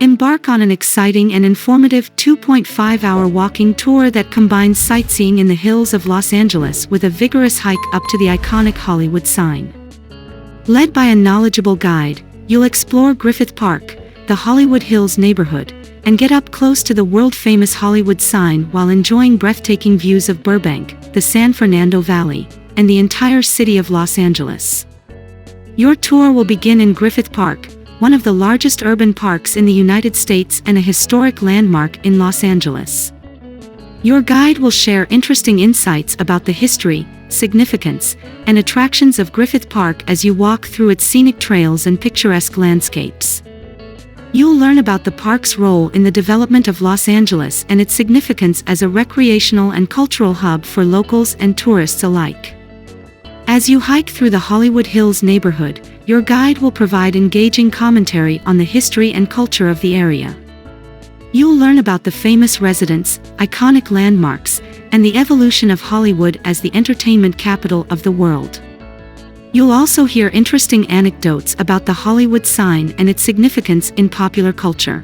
Embark on an exciting and informative 2.5-hour walking tour that combines sightseeing in the hills of Los Angeles with a vigorous hike up to the iconic Hollywood sign. Led by a knowledgeable guide, you'll explore Griffith Park, the Hollywood Hills neighborhood, and get up close to the world-famous Hollywood sign while enjoying breathtaking views of Burbank, the San Fernando Valley, and the entire city of Los Angeles. Your tour will begin in Griffith Park, one of the largest urban parks in the United States and a historic landmark in Los Angeles. Your guide will share interesting insights about the history, significance, and attractions of Griffith Park as you walk through its scenic trails and picturesque landscapes. You'll learn about the park's role in the development of Los Angeles and its significance as a recreational and cultural hub for locals and tourists alike. As you hike through the Hollywood Hills neighborhood, your guide will provide engaging commentary on the history and culture of the area. You'll learn about the famous residents, iconic landmarks, and the evolution of Hollywood as the entertainment capital of the world. You'll also hear interesting anecdotes about the Hollywood sign and its significance in popular culture.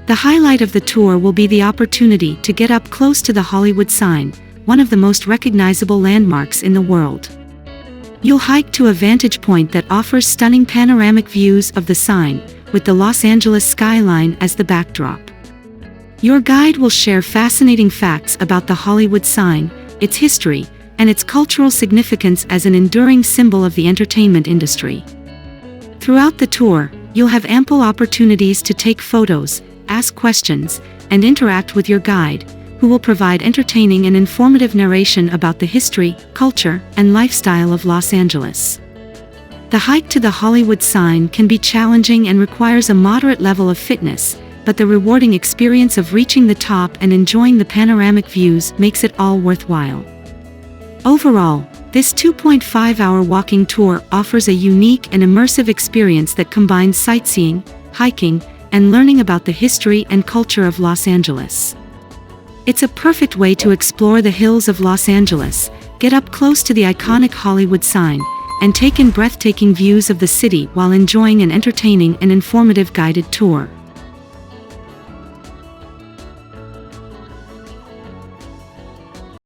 The highlight of the tour will be the opportunity to get up close to the Hollywood sign, one of the most recognizable landmarks in the world. You'll hike to a vantage point that offers stunning panoramic views of the sign, with the Los Angeles skyline as the backdrop. Your guide will share fascinating facts about the Hollywood sign, its history, and its cultural significance as an enduring symbol of the entertainment industry. Throughout the tour, you'll have ample opportunities to take photos, ask questions, and interact with your guide, who will provide entertaining and informative narration about the history, culture, and lifestyle of Los Angeles. The hike to the Hollywood sign can be challenging and requires a moderate level of fitness, but the rewarding experience of reaching the top and enjoying the panoramic views makes it all worthwhile. Overall, this 2.5-hour walking tour offers a unique and immersive experience that combines sightseeing, hiking, and learning about the history and culture of Los Angeles. It's a perfect way to explore the hills of Los Angeles, get up close to the iconic Hollywood sign, and take in breathtaking views of the city while enjoying an entertaining and informative guided tour.